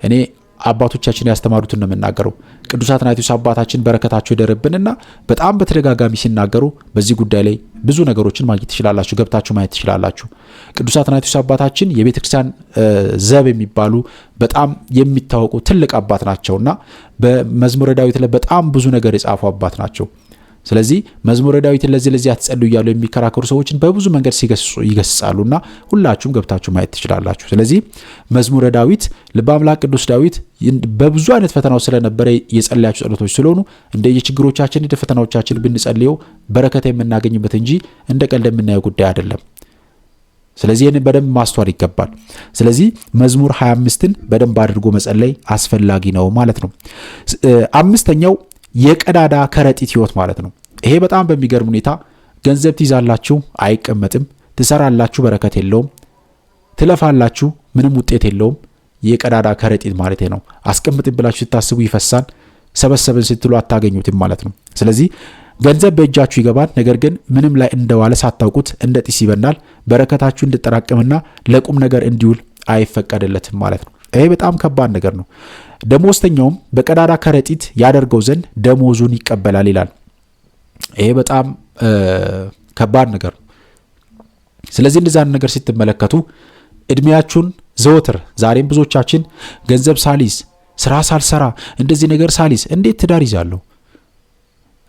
እኔ አባቶቻችን ያስተማሩትን ነው የምናገረው። ቅዱስ አትናቴዎስ አባታችን በረከታቸው ይደርብንና በጣም በተደጋጋሚ ሲናገሩ በዚህ ጉዳይ ላይ ብዙ ነገሮችን ማግኘት ትችላላችሁ፣ ገብታችሁ ማየት ትችላላችሁ። ቅዱስ አትናቴዎስ አባታችን የቤተክርስቲያን ዘብ የሚባሉ በጣም የሚታወቁ ትልቅ አባት ናቸውና በመዝሙረ ዳዊት ላይ በጣም ብዙ ነገር የጻፉ አባት ናቸው። ስለዚህ መዝሙረ ዳዊትን ለዚህ አትጸልዩ እያሉ የሚከራከሩ ሰዎችን በብዙ መንገድ ይገስጻሉና ሁላችሁም ገብታችሁ ማየት ትችላላችሁ። ስለዚህ መዝሙረ ዳዊት ልበ አምላክ ቅዱስ ዳዊት በብዙ አይነት ፈተናው ስለነበረ የጸለያቸው ጸሎቶች ስለሆኑ እንደየችግሮቻችን ፈተናዎቻችን ብንጸልየው በረከት የምናገኝበት እንጂ እንደ ቀልድ የምናየው ጉዳይ አይደለም። ስለዚህ ይህንን በደንብ ማስተዋል ይገባል። ስለዚህ መዝሙር 25ን በደንብ አድርጎ መጸለይ አስፈላጊ ነው ማለት ነው። አምስተኛው የቀዳዳ ከረጢት ህይወት ማለት ነው። ይሄ በጣም በሚገርም ሁኔታ ገንዘብ ትይዛላችሁ፣ አይቀመጥም። ትሰራላችሁ፣ በረከት የለውም። ትለፋላችሁ፣ ምንም ውጤት የለውም። የቀዳዳ ከረጢት ማለት ነው። አስቀምጥን ብላችሁ ስታስቡ ይፈሳል፣ ሰበሰብን ስትሉ አታገኙትም ማለት ነው። ስለዚህ ገንዘብ በእጃችሁ ይገባል፣ ነገር ግን ምንም ላይ እንደዋለ ሳታውቁት እንደ ጢስ ይበናል። በረከታችሁ እንድጠራቀምና ለቁም ነገር እንዲውል አይፈቀድለትም ማለት ነው። ይሄ በጣም ከባድ ነገር ነው። ደሞዝተኛውም በቀዳዳ ከረጢት ያደርገው ዘንድ ደሞዙን ይቀበላል ይላል። ይሄ በጣም ከባድ ነገር ነው። ስለዚህ እንደዛን ነገር ስትመለከቱ እድሜያችሁን ዘወትር ዛሬም ብዙዎቻችን ገንዘብ ሳሊዝ ስራ ሳልሰራ እንደዚህ ነገር ሳሊዝ እንዴት ትዳር ይዛለሁ?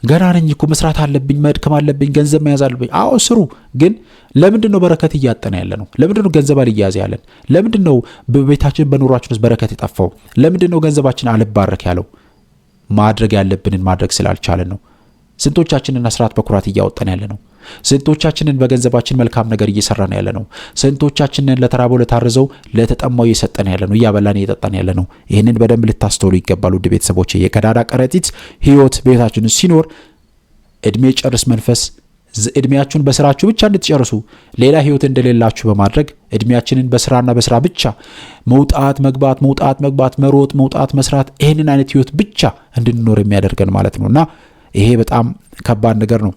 ገና ነኝ እኮ መስራት አለብኝ፣ መድከም አለብኝ፣ ገንዘብ መያዝ አለብኝ። አዎ ስሩ። ግን ለምንድነው በረከት እያጠነ ያለ ነው? ለምንድነው ገንዘብ አልያዝ ያለን? ለምንድነው በቤታችን በኑሯችን ውስጥ በረከት የጠፋው? ለምንድነው ገንዘባችን አልባረክ ያለው? ማድረግ ያለብንን ማድረግ ስላልቻለን ነው። ስንቶቻችንን አስራት በኩራት እያወጣን ያለ ነው? ስንቶቻችንን በገንዘባችን መልካም ነገር እየሰራን ያለ ነው? ስንቶቻችንን ለተራበው ለታረዘው ለተጠማው እየሰጠን ያለ ነው? እያበላን እየጠጣን ያለ ነው? ይህንን በደንብ ልታስተውሉ ይገባል ውድ ቤተሰቦቼ። የቀዳዳ ከረጢት ህይወት ቤታችን ሲኖር እድሜ ጨርስ መንፈስ እድሜያችሁን በስራችሁ ብቻ እንድትጨርሱ ሌላ ህይወት እንደሌላችሁ በማድረግ እድሜያችንን በስራና በስራ ብቻ መውጣት መግባት መውጣት መግባት መሮጥ መውጣት መስራት ይህንን አይነት ህይወት ብቻ እንድንኖር የሚያደርገን ማለት ነውና ይሄ በጣም ከባድ ነገር ነው።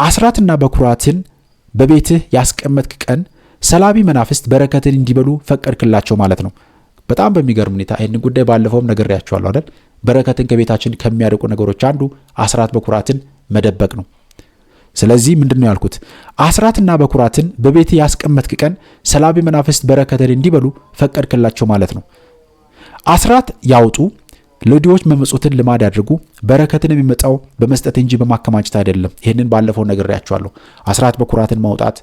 አስራትና በኩራትን በቤትህ ያስቀመጥክ ቀን ሰላቢ መናፍስት በረከትን እንዲበሉ ፈቀድክላቸው ማለት ነው። በጣም በሚገርም ሁኔታ ይህንን ጉዳይ ባለፈውም ነግሬያችኋለሁ አይደል? በረከትን ከቤታችን ከሚያርቁ ነገሮች አንዱ አስራት በኩራትን መደበቅ ነው። ስለዚህ ምንድነው ያልኩት? አስራትና በኩራትን በቤትህ ያስቀመጥክ ቀን ሰላቢ መናፍስት በረከትን እንዲበሉ ፈቀድክላቸው ማለት ነው። አስራት ያውጡ፣ ለድሆች መመጽወትን ልማድ ያድርጉ። በረከትን የሚመጣው በመስጠት እንጂ በማከማቸት አይደለም። ይህንን ባለፈው ነግሬያችኋለሁ። አስራት በኩራትን ማውጣት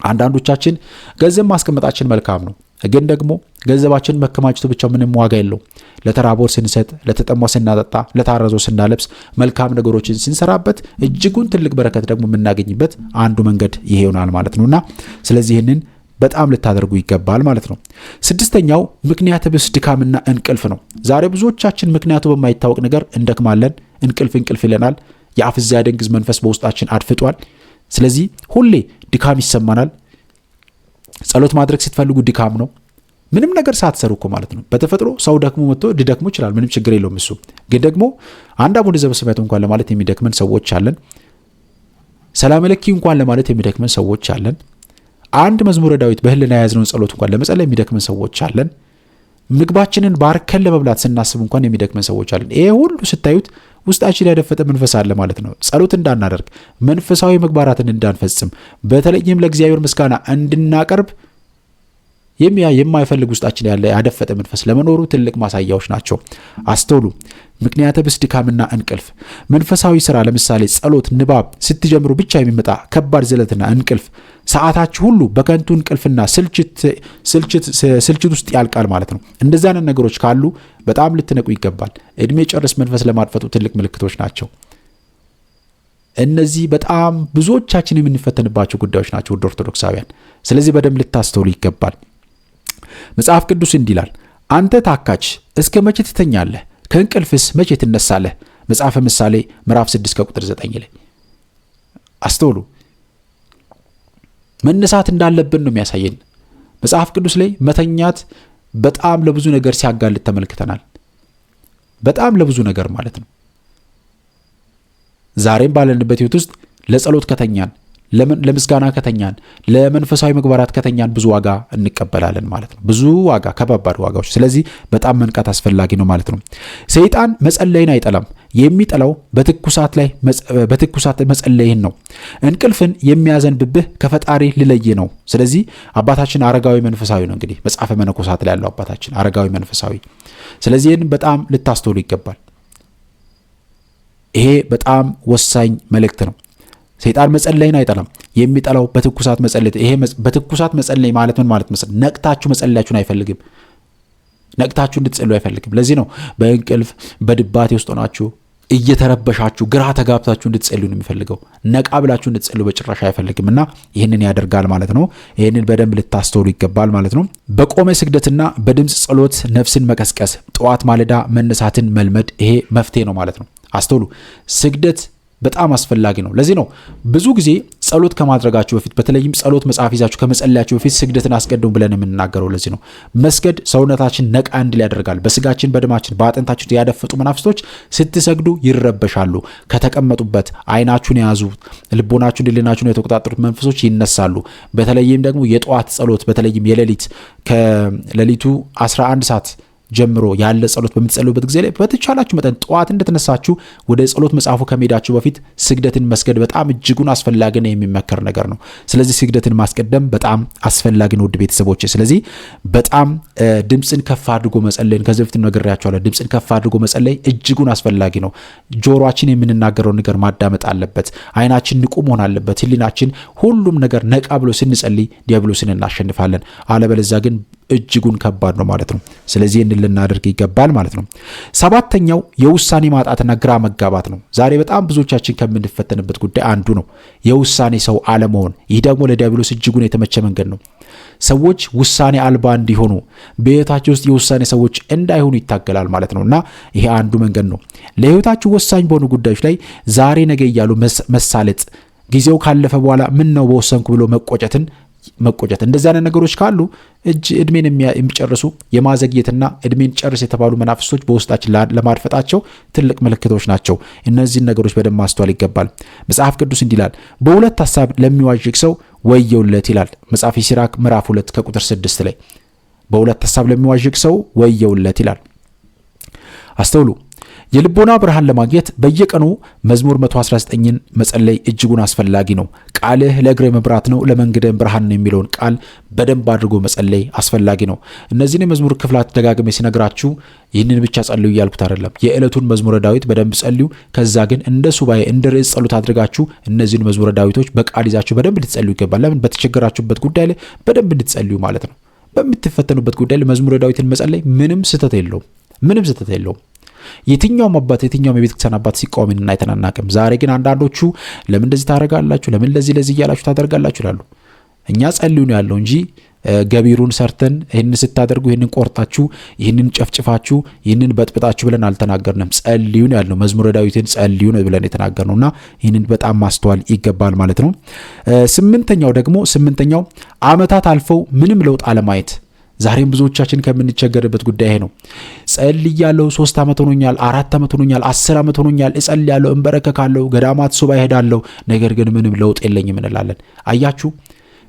አንዳንዶቻችን ገንዘብ ማስቀመጣችን መልካም ነው፣ ግን ደግሞ ገንዘባችን መከማቸቱ ብቻ ምንም ዋጋ የለው። ለተራቦር ስንሰጥ፣ ለተጠማው ስናጠጣ፣ ለታረዘው ስናለብስ፣ መልካም ነገሮችን ስንሰራበት እጅጉን ትልቅ በረከት ደግሞ የምናገኝበት አንዱ መንገድ ይሄ ይሆናል ማለት ነውና ስለዚህ ይህንን በጣም ልታደርጉ ይገባል ማለት ነው። ስድስተኛው ምክንያት ቢስ ድካምና እንቅልፍ ነው። ዛሬ ብዙዎቻችን ምክንያቱ በማይታወቅ ነገር እንደክማለን። እንቅልፍ ይለናል። የአፍዛ ደንግዝ መንፈስ በውስጣችን አድፍጧል። ስለዚህ ሁሌ ድካም ይሰማናል። ጸሎት ማድረግ ስትፈልጉ ድካም ነው። ምንም ነገር ሳትሰሩ እኮ ማለት ነው። በተፈጥሮ ሰው ደክሞ መጥቶ ሊደክሙ ይችላል። ምንም ችግር የለውም እሱ። ግን ደግሞ አንድ አቡነ ዘበሰማያት እንኳን ለማለት የሚደክመን ሰዎች አለን። ሰላም ለኪ እንኳን ለማለት የሚደክመን ሰዎች አለን። አንድ መዝሙረ ዳዊት በህልና የያዝነውን ጸሎት እንኳን ለመጸለይ የሚደክመን ሰዎች አለን። ምግባችንን ባርከን ለመብላት ስናስብ እንኳን የሚደክመን ሰዎች አለን። ይሄ ሁሉ ስታዩት ውስጣችን ያደፈጠ መንፈስ አለ ማለት ነው። ጸሎት እንዳናደርግ፣ መንፈሳዊ ምግባራትን እንዳንፈጽም፣ በተለይም ለእግዚአብሔር ምስጋና እንድናቀርብ የማይፈልግ ውስጣችን ያለ ያደፈጠ መንፈስ ለመኖሩ ትልቅ ማሳያዎች ናቸው። አስተውሉ። ምክንያተ ቢስ ድካምና እንቅልፍ። መንፈሳዊ ስራ ለምሳሌ ጸሎት፣ ንባብ ስትጀምሩ ብቻ የሚመጣ ከባድ ዝለትና እንቅልፍ ሰዓታችሁ ሁሉ በከንቱ እንቅልፍና ስልችት ውስጥ ያልቃል ማለት ነው። እንደዚህ አይነት ነገሮች ካሉ በጣም ልትነቁ ይገባል። እድሜ ጨርስ መንፈስ ለማጥፈቱ ትልቅ ምልክቶች ናቸው። እነዚህ በጣም ብዙዎቻችን የምንፈተንባቸው ጉዳዮች ናቸው ውድ ኦርቶዶክሳውያን። ስለዚህ በደንብ ልታስተውሉ ይገባል። መጽሐፍ ቅዱስ እንዲህ ይላል፣ አንተ ታካች እስከ መቼ ትተኛለህ? ከእንቅልፍስ መቼ ትነሳለህ? መጽሐፈ ምሳሌ ምዕራፍ 6 ቁጥር 9 ላይ አስተውሉ። መነሳት እንዳለብን ነው የሚያሳየን። መጽሐፍ ቅዱስ ላይ መተኛት በጣም ለብዙ ነገር ሲያጋልጥ ተመልክተናል። በጣም ለብዙ ነገር ማለት ነው። ዛሬም ባለንበት ህይወት ውስጥ ለጸሎት ከተኛን፣ ለምስጋና ከተኛን፣ ለመንፈሳዊ ምግባራት ከተኛን ብዙ ዋጋ እንቀበላለን ማለት ነው። ብዙ ዋጋ፣ ከባባድ ዋጋዎች። ስለዚህ በጣም መንቃት አስፈላጊ ነው ማለት ነው። ሰይጣን መጸለይን አይጠላም። የሚጠላው በትኩሳት መጸለይን ነው። እንቅልፍን የሚያዘንብብህ ከፈጣሪ ልለይ ነው። ስለዚህ አባታችን አረጋዊ መንፈሳዊ ነው። እንግዲህ መጽሐፈ መነኮሳት ላይ ያለው አባታችን አረጋዊ መንፈሳዊ። ስለዚህ ይህን በጣም ልታስተውሉ ይገባል። ይሄ በጣም ወሳኝ መልእክት ነው። ሰይጣን መጸለይን አይጠላም። የሚጠላው በትኩሳት መጸለይ። ይሄ በትኩሳት መጸለይ ማለት ምን ማለት መሰለህ? ነቅታችሁ መጸለያችሁን አይፈልግም። ነቅታችሁ እንድትጸልዩ አይፈልግም። ለዚህ ነው በእንቅልፍ በድባቴ ውስጥ ሆናችሁ እየተረበሻችሁ ግራ ተጋብታችሁ እንድትጸልዩ ነው የሚፈልገው። ነቃ ብላችሁ እንድትጸልዩ በጭራሽ አይፈልግምና ይህንን ያደርጋል ማለት ነው። ይህንን በደንብ ልታስተውሉ ይገባል ማለት ነው። በቆመ ስግደትና በድምፅ ጸሎት ነፍስን መቀስቀስ፣ ጠዋት ማለዳ መነሳትን መልመድ፣ ይሄ መፍትሄ ነው ማለት ነው። አስተውሉ። ስግደት በጣም አስፈላጊ ነው። ለዚህ ነው ብዙ ጊዜ ጸሎት ከማድረጋችሁ በፊት በተለይም ጸሎት መጽሐፍ ይዛችሁ ከመጸለያችሁ በፊት ስግደትን አስቀድሙ ብለን የምንናገረው ለዚህ ነው። መስገድ ሰውነታችን ነቃ እንዲል ያደርጋል። በስጋችን፣ በደማችን፣ በአጥንታችን ያደፈጡ መናፍስቶች ስትሰግዱ ይረበሻሉ። ከተቀመጡበት አይናችሁን የያዙ ልቦናችሁን፣ ህሊናችሁን የተቆጣጠሩት መንፈሶች ይነሳሉ። በተለይም ደግሞ የጠዋት ጸሎት በተለይም የሌሊት ከሌሊቱ 11 ሰዓት ጀምሮ ያለ ጸሎት በምትጸልዩበት ጊዜ ላይ በተቻላችሁ መጠን ጠዋት እንደተነሳችሁ ወደ ጸሎት መጽሐፉ ከመሄዳችሁ በፊት ስግደትን መስገድ በጣም እጅጉን አስፈላጊ ነው፣ የሚመከር ነገር ነው። ስለዚህ ስግደትን ማስቀደም በጣም አስፈላጊ ነው ውድ ቤተሰቦች። ስለዚህ በጣም ድምፅን ከፍ አድርጎ መጸለይን ከዚህ በፊት ነግሬያችኋለሁ። ድምፅን ከፍ አድርጎ መጸለይ እጅጉን አስፈላጊ ነው። ጆሮአችን የምንናገረውን ነገር ማዳመጥ አለበት። አይናችን ንቁ መሆን አለበት። ህሊናችን፣ ሁሉም ነገር ነቃ ብሎ ስንጸልይ ዲያብሎስን እናሸንፋለን። አለበለዚያ ግን እጅጉን ከባድ ነው ማለት ነው። ስለዚህ ልናደርግ ይገባል ማለት ነው። 7ኛው የውሳኔ ማጣትና ግራ መጋባት ነው። ዛሬ በጣም ብዙዎቻችን ከምንፈተንበት ጉዳይ አንዱ ነው የውሳኔ ሰው አለመሆን። ይህ ደግሞ ለዲያብሎስ እጅጉን የተመቸ መንገድ ነው። ሰዎች ውሳኔ አልባ እንዲሆኑ፣ በህይወታቸው ውስጥ የውሳኔ ሰዎች እንዳይሆኑ ይታገላል ማለት ነው። እና ይሄ አንዱ መንገድ ነው። ለህይወታችሁ ወሳኝ በሆኑ ጉዳዮች ላይ ዛሬ ነገ እያሉ መሳለጥ፣ ጊዜው ካለፈ በኋላ ምን ነው በወሰንኩ ብሎ መቆጨት እንደዚህ አይነት ነገሮች ካሉ እድሜን የሚጨርሱ የማዘግየትና እድሜን ጨርስ የተባሉ መናፍስቶች በውስጣችን ለማድፈጣቸው ትልቅ ምልክቶች ናቸው። እነዚህን ነገሮች በደንብ ማስተዋል ይገባል። መጽሐፍ ቅዱስ እንዲህ ይላል፣ በሁለት ሐሳብ ለሚዋዥቅ ሰው ወየውለት ይላል። መጽሐፈ ሲራክ ምዕራፍ 2 ከቁጥር 6 ላይ በሁለት ሐሳብ ለሚዋዥቅ ሰው ወየውለት ይላል። አስተውሉ። የልቦና ብርሃን ለማግኘት በየቀኑ መዝሙር 119ን መጸለይ እጅጉን አስፈላጊ ነው። ቃልህ ለእግሬ መብራት ነው ለመንገዴም ብርሃን ነው የሚለውን ቃል በደንብ አድርጎ መጸለይ አስፈላጊ ነው። እነዚህን የመዝሙር ክፍላት ደጋግሜ ሲነግራችሁ ይህንን ብቻ ጸልዩ እያልኩት አይደለም። የዕለቱን መዝሙረ ዳዊት በደንብ ጸልዩ። ከዛ ግን እንደ ሱባኤ እንደ ርዕስ ጸሎት አድርጋችሁ እነዚህን መዝሙረ ዳዊቶች በቃል ይዛችሁ በደንብ ልትጸልዩ ይገባል። ለምን? በተቸገራችሁበት ጉዳይ ላይ በደንብ እንድትጸልዩ ማለት ነው። በምትፈተኑበት ጉዳይ ላይ መዝሙረ ዳዊትን መጸለይ ምንም ስህተት የለውም። የትኛውም አባት የትኛውም የቤተ ክርስቲያን አባት ሲቃወምና አይተናናቅም። ዛሬ ግን አንዳንዶቹ ለምን እንደዚህ ታደርጋላችሁ፣ ለምን ለዚህ እያላችሁ ታደርጋላችሁ ይላሉ። እኛ ጸልዩ ነው ያለው እንጂ ገቢሩን ሰርተን ይህንን ስታደርጉ ይህንን ቆርጣችሁ ይህንን ጨፍጭፋችሁ ይህንን በጥብጣችሁ ብለን አልተናገርንም። ጸልዩ ነው ያለው። መዝሙረ ዳዊትን ጸልዩ ነው ብለን የተናገርነውና ይህንን በጣም ማስተዋል ይገባል ማለት ነው። ስምንተኛው ዓመታት አልፈው ምንም ለውጥ አለማየት። ዛሬም ብዙዎቻችን ከምንቸገርበት ጉዳይ ይሄ ነው። ጸልያለሁ፣ 3 ዓመት ሆኖኛል፣ 4 ዓመት ሆኖኛል፣ 10 ዓመት ሆኖኛል፣ እጸልያለሁ፣ እንበረከካለሁ፣ ገዳማት ሱባኤ እሄዳለሁ፣ ነገር ግን ምንም ለውጥ የለኝም እንላለን። አያችሁ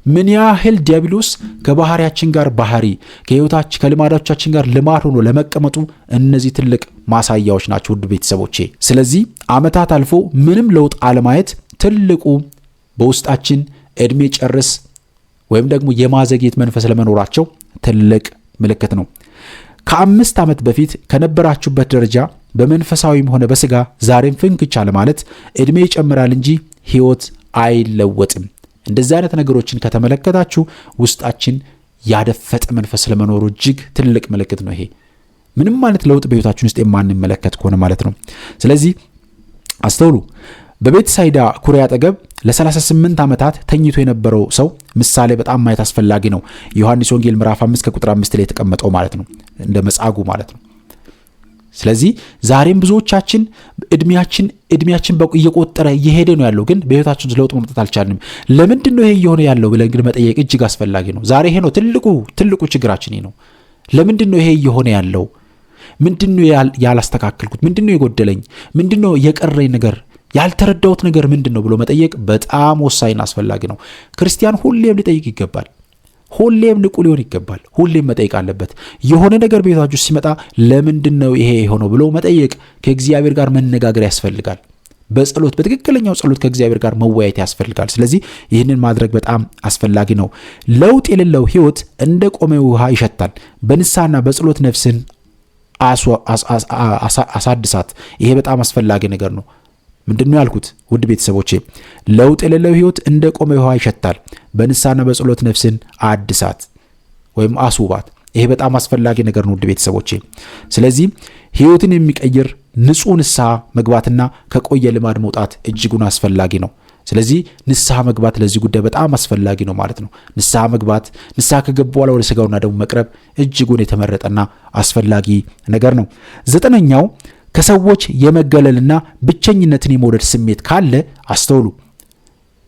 ምን ያህል ዲያብሎስ ከባህሪያችን ጋር ባህሪ ከህይወታችን ከልማዶቻችን ጋር ልማድ ሆኖ ለመቀመጡ እነዚህ ትልቅ ማሳያዎች ናቸው ውድ ቤተሰቦቼ። ስለዚህ ዓመታት አልፎ ምንም ለውጥ አለማየት ትልቁ በውስጣችን እድሜ ጨርስ ወይም ደግሞ የማዘግየት መንፈስ ለመኖራቸው ትልቅ ምልክት ነው። ከ5 ዓመት በፊት ከነበራችሁበት ደረጃ በመንፈሳዊም ሆነ በስጋ ዛሬም ፍንክች አለ ማለት እድሜ ይጨምራል እንጂ ህይወት አይለወጥም። እንደዚህ አይነት ነገሮችን ከተመለከታችሁ ውስጣችን ያደፈጠ መንፈስ ለመኖሩ እጅግ ትልቅ ምልክት ነው። ይሄ ምንም ማለት ለውጥ በህይወታችን ውስጥ የማንመለከት ከሆነ ማለት ነው። ስለዚህ አስተውሉ። በቤተሳይዳ ኩሬ አጠገብ ለ38 ዓመታት ተኝቶ የነበረው ሰው ምሳሌ በጣም ማየት አስፈላጊ ነው። ዮሐንስ ወንጌል ምዕራፍ 5 ከቁጥር 5 ላይ የተቀመጠው ማለት ነው፣ እንደ መጻጉዕ ማለት ነው። ስለዚህ ዛሬም ብዙዎቻችን እድሜያችን እየቆጠረ እየሄደ ነው ያለው፣ ግን በህይወታችን ለውጥ ማምጣት አልቻልንም። ለምንድን ነው ይሄ እየሆነ ያለው ብለን ግን መጠየቅ እጅግ አስፈላጊ ነው። ዛሬ ይሄ ነው ትልቁ ችግራችን ነው። ለምንድን ነው ይሄ እየሆነ ያለው? ምንድነው ያላስተካከልኩት? ምንድነው የጎደለኝ? ምንድነው የቀረኝ ነገር? ያልተረዳሁት ነገር ምንድነው ብሎ መጠየቅ በጣም ወሳኝና አስፈላጊ ነው። ክርስቲያን ሁሌም ሊጠይቅ ይገባል። ሁሌም ንቁ ሊሆን ይገባል። ሁሌም መጠየቅ አለበት። የሆነ ነገር ቤታችሁ ሲመጣ ለምንድነው ይሄ የሆነው ብሎ መጠየቅ፣ ከእግዚአብሔር ጋር መነጋገር ያስፈልጋል። በጸሎት በትክክለኛው ጸሎት ከእግዚአብሔር ጋር መወያየት ያስፈልጋል። ስለዚህ ይህንን ማድረግ በጣም አስፈላጊ ነው። ለውጥ የሌለው ህይወት እንደ ቆመ ውሃ ይሸታል። በንስሐና በጸሎት ነፍስን አሳድሳት። ይሄ በጣም አስፈላጊ ነገር ነው። ምንድነው ያልኩት ውድ ቤተሰቦቼ? ለውጥ የሌለው ህይወት እንደ ቆመ ውሃ ይሸታል። በንስሐና በጸሎት ነፍስን አድሳት ወይም አስውባት። ይሄ በጣም አስፈላጊ ነገር ነው ውድ ቤተሰቦቼ። ስለዚህ ህይወትን የሚቀይር ንጹህ ንስሐ መግባትና ከቆየ ልማድ መውጣት እጅጉን አስፈላጊ ነው። ስለዚህ ንስሐ መግባት ለዚህ ጉዳይ በጣም አስፈላጊ ነው ማለት ነው። ንስሐ መግባት፣ ንስሐ ከገቡ በኋላ ወደ ስጋውና ደሙ መቅረብ እጅጉን የተመረጠና አስፈላጊ ነገር ነው። 9ኛው ከሰዎች የመገለልና ብቸኝነትን የመውደድ ስሜት ካለ አስተውሉ።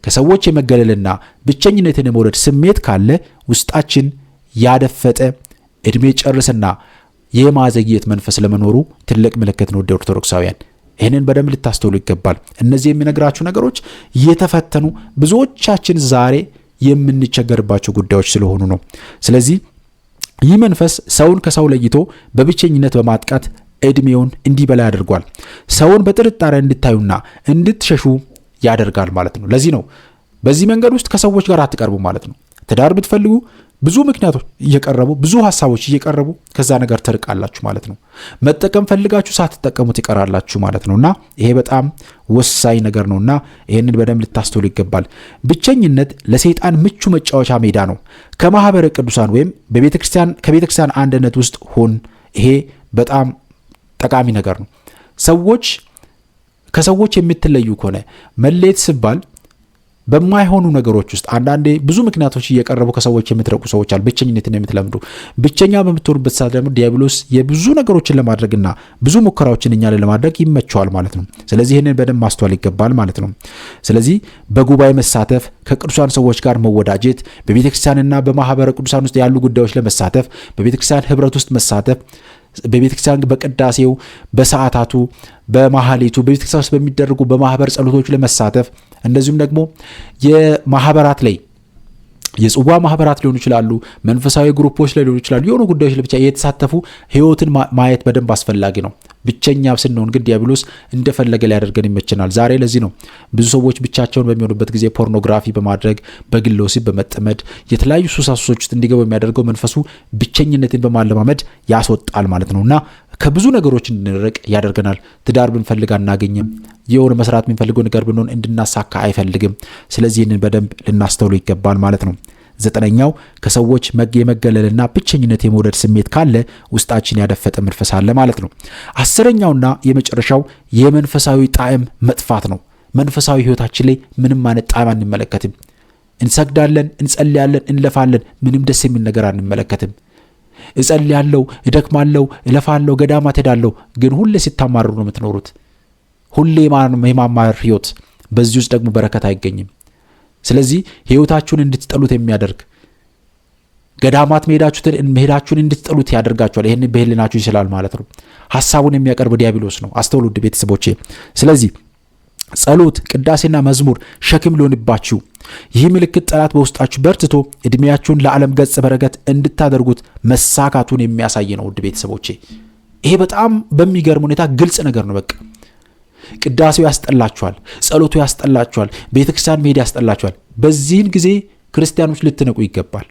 ከሰዎች የመገለልና ብቸኝነትን የመውደድ ስሜት ካለ ውስጣችን ያደፈጠ እድሜ ጨርስና የማዘግየት መንፈስ ለመኖሩ ትልቅ ምልክት ነው። ኦርቶዶክሳውያን ይህንን በደንብ ልታስተውሉ ይገባል። እነዚህ የሚነግራችሁ ነገሮች የተፈተኑ ብዙዎቻችን ዛሬ የምንቸገርባቸው ጉዳዮች ስለሆኑ ነው። ስለዚህ ይህ መንፈስ ሰውን ከሰው ለይቶ በብቸኝነት በማጥቃት እድሜውን እንዲበላ ያደርጓል። ሰውን በጥርጣሬ እንድታዩና እንድትሸሹ ያደርጋል ማለት ነው። ለዚህ ነው በዚህ መንገድ ውስጥ ከሰዎች ጋር አትቀርቡ ማለት ነው። ትዳር ብትፈልጉ ብዙ ምክንያቶች እየቀረቡ ብዙ ሐሳቦች እየቀረቡ ከዛ ነገር ተርቃላችሁ ማለት ነው። መጠቀም ፈልጋችሁ ሳትጠቀሙት ይቀራላችሁ ማለት ነውና ይሄ በጣም ወሳኝ ነገር ነውና ይሄንን በደንብ ልታስተውሉ ይገባል። ብቸኝነት ለሰይጣን ምቹ መጫወቻ ሜዳ ነው። ከማህበረ ቅዱሳን ወይም ከቤተክርስቲያን አንድነት ውስጥ ሆን ይሄ በጣም ጠቃሚ ነገር ነው። ከሰዎች የምትለዩ ከሆነ መለየት ሲባል በማይሆኑ ነገሮች ውስጥ አንዳንዴ ብዙ ምክንያቶች እየቀረቡ ከሰዎች የምትረቁ ሰዎች አሉ። ብቸኝነትን የምትለምዱ ብቸኛ በምትሆኑበት ሰዓት ደግሞ ዲያብሎስ የብዙ ነገሮችን ለማድረግና ብዙ ሙከራዎችን እኛ ላይ ለማድረግ ይመቸዋል ማለት ነው። ስለዚህ ይህንን በደንብ ማስተዋል ይገባል ማለት ነው። ስለዚህ በጉባኤ መሳተፍ፣ ከቅዱሳን ሰዎች ጋር መወዳጀት፣ በቤተክርስቲያንና በማህበረ ቅዱሳን ውስጥ ያሉ ጉዳዮች ለመሳተፍ፣ በቤተክርስቲያን ህብረት ውስጥ መሳተፍ፣ በቤተክርስቲያን በቅዳሴው፣ በሰዓታቱ፣ በማህሌቱ፣ በቤተክርስቲያን ውስጥ በሚደረጉ በማህበር ጸሎቶች ለመሳተፍ እንደዚሁም ደግሞ የማህበራት ላይ የጽዋ ማህበራት ሊሆኑ ይችላሉ፣ መንፈሳዊ ግሩፖች ላይ ሊሆኑ ይችላሉ። የሆኑ ጉዳዮች ላይ ብቻ እየተሳተፉ ህይወትን ማየት በደንብ አስፈላጊ ነው። ብቸኛ ስንሆን ግን ዲያብሎስ እንደፈለገ ሊያደርገን ይመችናል። ዛሬ ለዚህ ነው ብዙ ሰዎች ብቻቸውን በሚሆኑበት ጊዜ ፖርኖግራፊ በማድረግ በግል ወሲብ በመጠመድ የተለያዩ ሱሳሱሶች ውስጥ እንዲገቡ የሚያደርገው መንፈሱ ብቸኝነትን በማለማመድ ያስወጣል ማለት ነውና ከብዙ ነገሮች እንድንርቅ ያደርገናል። ትዳር ብንፈልግ አናገኝም። የሆነ መስራት የምንፈልገው ነገር ብንሆን እንድናሳካ አይፈልግም። ስለዚህ ይህንን በደንብ ልናስተውሉ ይገባል ማለት ነው። 9ኛው ከሰዎች የመገለልና ብቸኝነት የመውደድ ስሜት ካለ ውስጣችን ያደፈጠ መንፈስ አለ ማለት ነው። 10ኛውና የመጨረሻው የመንፈሳዊ ጣዕም መጥፋት ነው። መንፈሳዊ ህይወታችን ላይ ምንም አይነት ጣዕም አንመለከትም። እንሰግዳለን፣ እንጸልያለን፣ እንለፋለን፣ ምንም ደስ የሚል ነገር አንመለከትም። እጸልያለሁ፣ እደክማለሁ፣ እለፋለሁ፣ ገዳማት ሄዳለሁ፣ ግን ሁሌ ሲታማሩ ነው የምትኖሩት። ሁሌ የማማር ህይወት፣ በዚህ ውስጥ ደግሞ በረከት አይገኝም። ስለዚህ ህይወታችሁን እንድትጠሉት የሚያደርግ ገዳማት መሄዳችሁን እንድትጠሉት ያደርጋችኋል። ይሄን በህሊናችሁ ይችላል ማለት ነው። ሐሳቡን የሚያቀርብ ዲያብሎስ ነው። አስተውሉ ውድ ቤተሰቦቼ። ስለዚህ ጸሎት፣ ቅዳሴና መዝሙር ሸክም ሊሆንባችሁ፣ ይህ ምልክት ጠላት በውስጣችሁ በርትቶ እድሜያችሁን ለዓለም ገጸ በረከት እንድታደርጉት መሳካቱን የሚያሳይ ነው ውድ ቤተሰቦቼ። ይሄ በጣም በሚገርም ሁኔታ ግልጽ ነገር ነው። በቃ ቅዳሴው ያስጠላችኋል፣ ጸሎቱ ያስጠላችኋል፣ ቤተክርስቲያን መሄድ ያስጠላችኋል። በዚህን ጊዜ ክርስቲያኖች ልትነቁ ይገባል።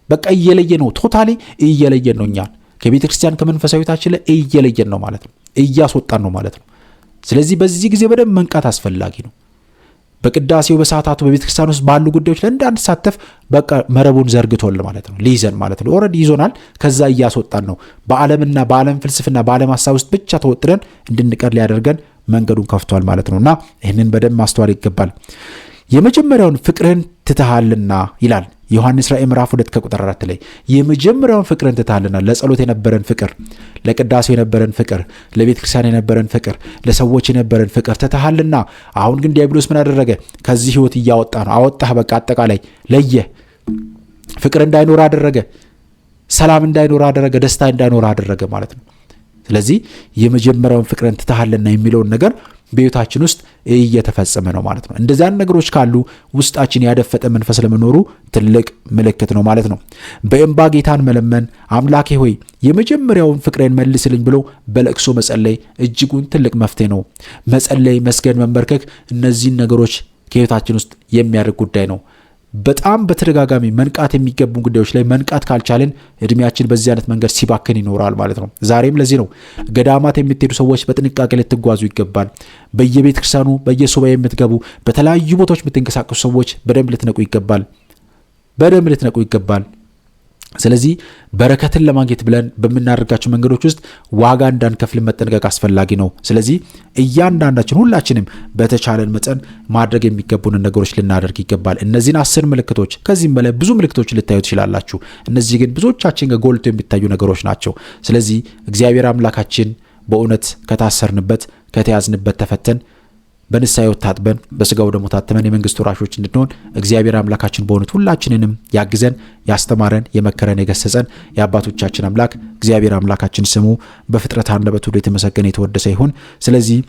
በቃ እየለየን ነው፣ ቶታሊ እየለየን ነው። እኛን ከቤተክርስቲያን ከመንፈሳዊታችን ላይ እየለየን ነው ማለት ነው፣ እያስወጣን ነው ማለት ነው። ስለዚህ በዚህ ጊዜ በደንብ መንቃት አስፈላጊ ነው። በቅዳሴው፣ በሰዓታቱ፣ በቤተክርስቲያን ውስጥ ባሉ ጉዳዮች ላይ እንዳንሳተፍ በቃ መረቡን ዘርግቶል ማለት ነው፣ ሊይዘን ማለት ነው። ኦልሬዲ ይዞናል፣ ከዛ እያስወጣን ነው። በዓለምና በዓለም ፍልስፍና በዓለም ሐሳብ ውስጥ ብቻ ተወጥረን እንድንቀር ሊያደርገን መንገዱን ከፍቷል ማለት ነውና ይህንን በደንብ ማስተዋል ይገባል። የመጀመሪያውን ፍቅርህን ትተሃልና ይላል ዮሐንስ ራእይ ምዕራፍ 2 ከቁጥር 4 ላይ የመጀመሪያውን ፍቅርን ትተሃልና፣ ለጸሎት የነበረን ፍቅር፣ ለቅዳሴው የነበረን ፍቅር፣ ለቤተ ክርስቲያን የነበረን ፍቅር፣ ለሰዎች የነበረን ፍቅር ትተሃልና። አሁን ግን ዲያብሎስ ምን አደረገ? ከዚህ ህይወት እያወጣ ነው። አወጣህ፣ በቃ አጠቃላይ ለየ። ፍቅር እንዳይኖር አደረገ፣ ሰላም እንዳይኖር አደረገ፣ ደስታ እንዳይኖር አደረገ ማለት ነው። ስለዚህ የመጀመሪያውን ፍቅርን ትተሃልና የሚለውን ነገር በህይወታችን ውስጥ እየተፈጸመ ነው ማለት ነው። እንደዚህ አይነት ነገሮች ካሉ ውስጣችን ያደፈጠ መንፈስ ለመኖሩ ትልቅ ምልክት ነው ማለት ነው። በእንባ ጌታን መለመን፣ አምላኬ ሆይ የመጀመሪያውን ፍቅሬን መልስልኝ ብሎ በለቅሶ መጸለይ እጅጉን ትልቅ መፍትሄ ነው። መጸለይ፣ መስገድ፣ መንበርከክ እነዚህን ነገሮች ከህይወታችን ውስጥ የሚያደርግ ጉዳይ ነው። በጣም በተደጋጋሚ መንቃት የሚገቡ ጉዳዮች ላይ መንቃት ካልቻልን እድሜያችን በዚህ አይነት መንገድ ሲባክን ይኖራል ማለት ነው። ዛሬም ለዚህ ነው ገዳማት የምትሄዱ ሰዎች በጥንቃቄ ልትጓዙ ይገባል። በየቤተ ክርስቲያኑ በየሱባኤ የምትገቡ በተለያዩ ቦታዎች የምትንቀሳቀሱ ሰዎች በደንብ ልትነቁ ይገባል። ስለዚህ በረከትን ለማግኘት ብለን በምናደርጋቸው መንገዶች ውስጥ ዋጋ እንዳንከፍል መጠንቀቅ አስፈላጊ ነው። ስለዚህ እያንዳንዳችን ሁላችንም በተቻለን መጠን ማድረግ የሚገቡን ነገሮች ልናደርግ ይገባል። እነዚህን 10 ምልክቶች ከዚህም በላይ ብዙ ምልክቶች ልታዩ ትችላላችሁ። እነዚህ ግን ብዙዎቻችን ጋር ጎልቶ የሚታዩ ነገሮች ናቸው። ስለዚህ እግዚአብሔር አምላካችን በእውነት ከታሰርንበት ከተያዝንበት ተፈተን በንስሐ ሕይወት ታጥበን በስጋው ደግሞ ታተመን የመንግስቱ ወራሾች እንድንሆን እግዚአብሔር አምላካችን በእውነት ሁላችንንም ያግዘን፣ ያስተማረን፣ የመከረን፣ የገሰጸን የአባቶቻችን አምላክ እግዚአብሔር አምላካችን ስሙ በፍጥረት አንደበት ሁሉ የተመሰገነ የተወደሰ ይሁን። ስለዚህ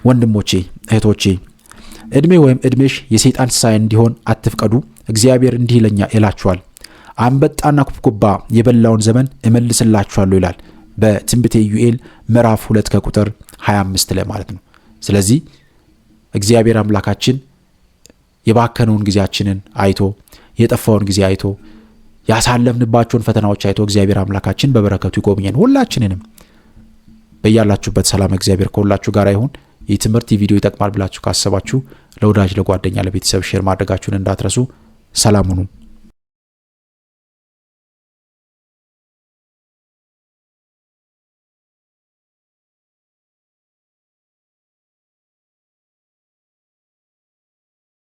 ወንድሞቼ እህቶቼ እድሜ ወይም እድሜሽ የሰይጣን ሲሳይ እንዲሆን አትፍቀዱ። እግዚአብሔር እንዲህ ይላችኋል፣ አንበጣና ኩብኩባ የበላውን ዘመን እመልስላችኋለሁ ይላል በትንቢተ ኢዩኤል ምዕራፍ 2 ከቁጥር 25 ላይ ማለት ነው። ስለዚህ እግዚአብሔር አምላካችን የባከነውን ጊዜያችንን አይቶ የጠፋውን ጊዜ አይቶ ያሳለፍንባቸውን ፈተናዎች አይቶ እግዚአብሔር አምላካችን በበረከቱ ይጎብኘን ሁላችንንም። በያላችሁበት ሰላም እግዚአብሔር ከሁላችሁ ጋር ይሁን። ይህ ትምህርት ቪዲዮ ይጠቅማል ብላችሁ ካሰባችሁ ለወዳጅ ለጓደኛ ለቤተሰብ ሼር ማድረጋችሁን እንዳትረሱ። ሰላም ሁኑ።